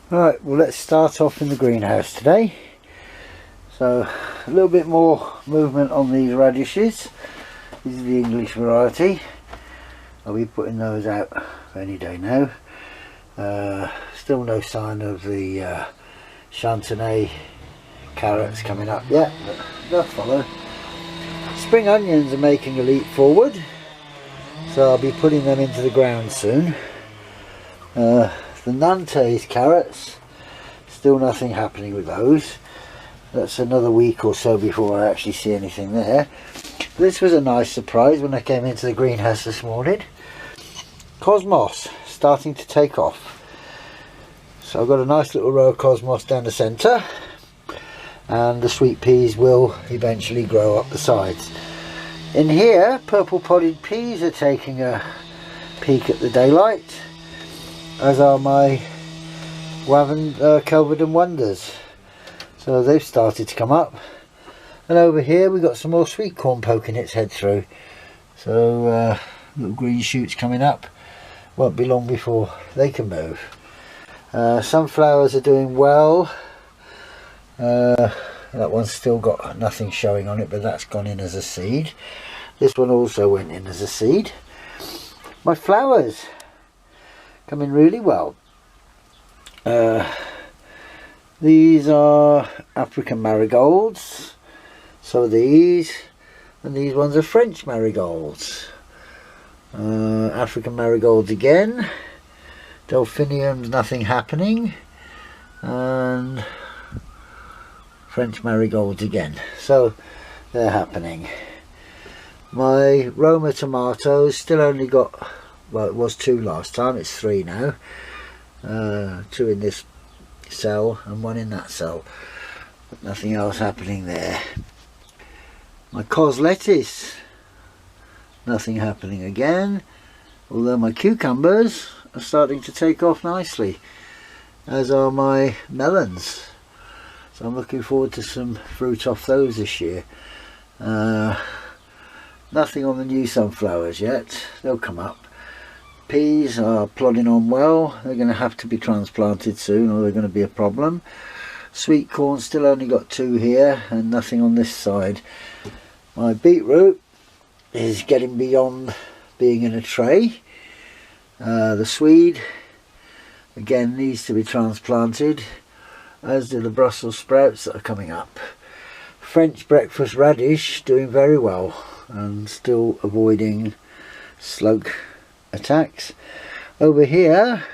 Right, well, let's start off in the greenhouse today. So a little bit more movement on these radishes. These are the English variety. I'll be putting those out any day now. Still no sign of the Chantenay carrots coming up yet, but they'll follow. Spring onions are making a leap forward, so I'll be putting them into the ground soon. The Nantes carrots, still nothing happening with those. That's another week or so before I actually see anything there. This was a nice surprise when I came into the greenhouse this morning. Cosmos starting to take off. So I've got a nice little row of cosmos down the centre, and the sweet peas will eventually grow up the sides. In here, purple podded peas are taking a peek at the daylight, as are my Kelvedon Wonders. So they've started to come up. And over here we've got some more sweet corn poking its head through. So little green shoots coming up. Won't be long before they can move. Sunflowers are doing well. That one's still got nothing showing on it, but that's gone in as a seed. This one also went in as a seed. My flowers coming really well. These are African marigolds. So are these, and these ones are French marigolds. African marigolds again. Delphiniums, nothing happening. And French marigolds again. So they're happening. My Roma tomatoes still only got, well, it was 2 last time, it's 3 now. 2 in this cell and 1 in that cell, but nothing else happening there. My cos lettuce, nothing happening again, although my cucumbers are starting to take off nicely, as are my melons. So I'm looking forward to some fruit off those this year. Nothing on the new sunflowers yet, they'll come up. Peas are plodding on well. They're going to have to be transplanted soon, or they're going to be a problem. Sweet corn still only got 2 here and nothing on this side. My beetroot is getting beyond being in a tray. The swede again needs to be transplanted, as do the Brussels sprouts that are coming up. French breakfast radish doing very well and still avoiding slug attacks. Over here,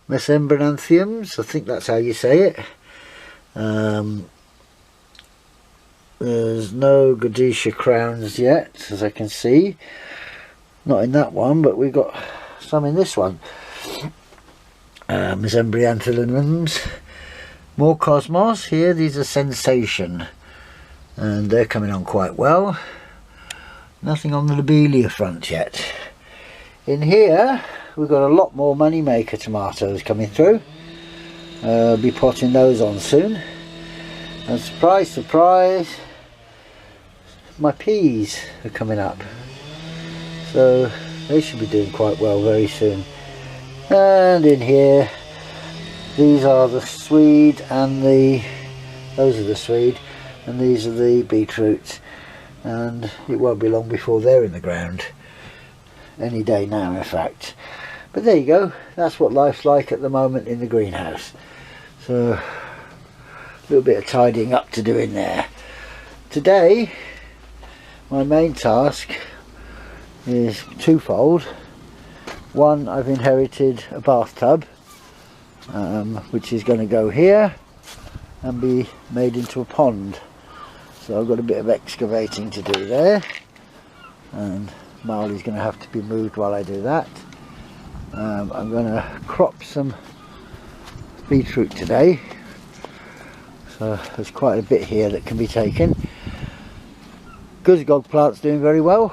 Mesembrananthiums, I think that's how you say it. There's no Godesha crowns yet, as I can see. Not in that one, but we've got some in this one. Mesembrananthiums. More cosmos here. These are Sensation, and they're coming on quite well. Nothing on the lobelia front yet. In here we've got a lot more moneymaker tomatoes coming through. Be potting those on soon. And surprise, surprise, my peas are coming up. So they should be doing quite well very soon. And in here, these are the swede and those are the swede, and these are the beetroots. And it won't be long before they're in the ground. Any day now, in fact. But there you go, that's what life's like at the moment in the greenhouse. So a little bit of tidying up to do in there. Today my main task is twofold. One, I've inherited a bathtub, which is going to go here and be made into a pond. So I've got a bit of excavating to do there, and Marley's going to have to be moved while I do that. I'm going to crop some beetroot today, so there's quite a bit here that can be taken. Guzgog plant's doing very well.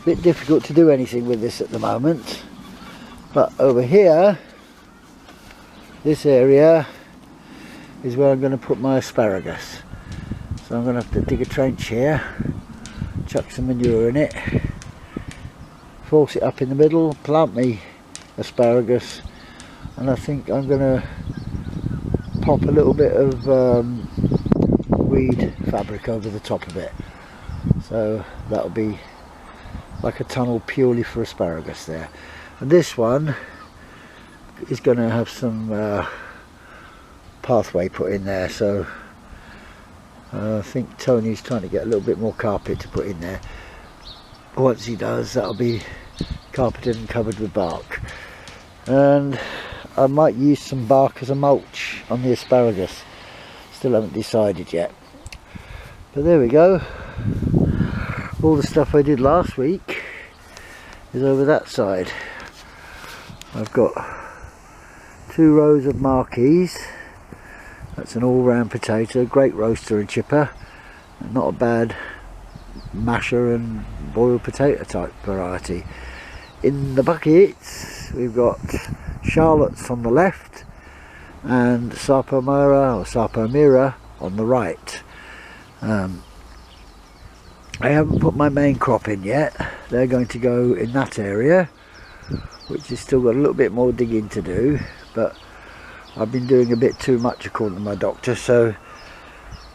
Bit difficult to do anything with this at the moment, but over here, this area is where I'm going to put my asparagus. So I'm going to have to dig a trench here, chuck some manure in it, force it up in the middle, plant me asparagus, and I think I'm going to pop a little bit of weed fabric over the top of it, so that'll be like a tunnel purely for asparagus there. And this one is going to have some pathway put in there, so I think Tony's trying to get a little bit more carpet to put in there. Once he does, that'll be carpeted and covered with bark, and I might use some bark as a mulch on the asparagus. Still haven't decided yet, but there we go. All the stuff I did last week is over that side. I've got 2 rows of marquees. That's an all-round potato, great roaster and chipper, not a bad masher and boiled potato type variety. In the buckets we've got Charlottes on the left and Sarpomira on the right. I haven't put my main crop in yet. They're going to go in that area, which has still got a little bit more digging to do, but I've been doing a bit too much according to my doctor, so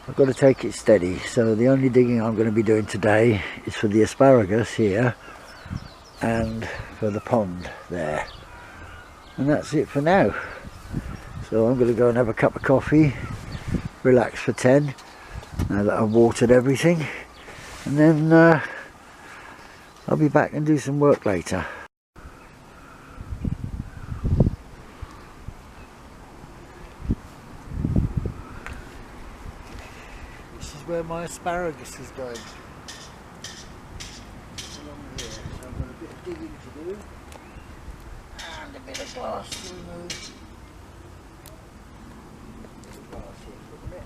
I've got to take it steady. So the only digging I'm going to be doing today is for the asparagus here and for the pond there, and that's it for now. So I'm going to go and have a cup of coffee, relax for 10 now that I've watered everything, and then I'll be back and do some work later. Where my asparagus is going. Along here. So I've got a bit of digging to do and a bit of glass to remove. Glass here for a bit.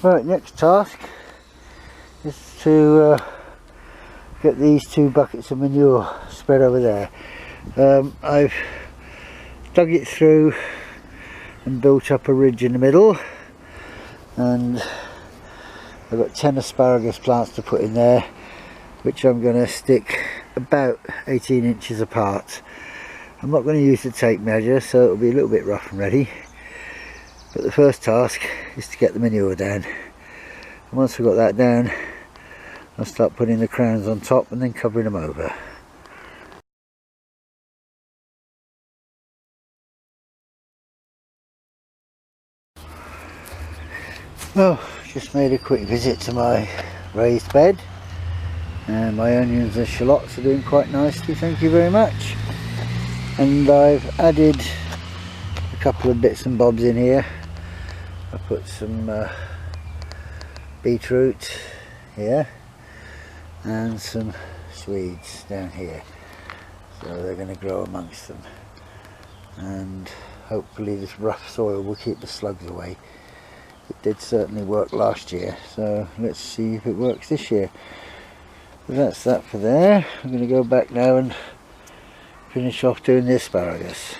Right, next task is to get these 2 buckets of manure spread over there. I've dug it through and built up a ridge in the middle, and I've got 10 asparagus plants to put in there, which I'm going to stick about 18 inches apart. I'm not going to use the tape measure, so it'll be a little bit rough and ready. But the first task is to get the manure down, and once we've got that down, I'll start putting the crowns on top and then covering them over. Well, just made a quick visit to my raised bed, and my onions and shallots are doing quite nicely, thank you very much. And I've added a couple of bits and bobs in here. I put some beetroot here and some Swedes down here, so they're going to grow amongst them, and hopefully this rough soil will keep the slugs away. It did certainly work last year, so let's see if it works this year. So that's that for there. I'm going to go back now and finish off doing the asparagus.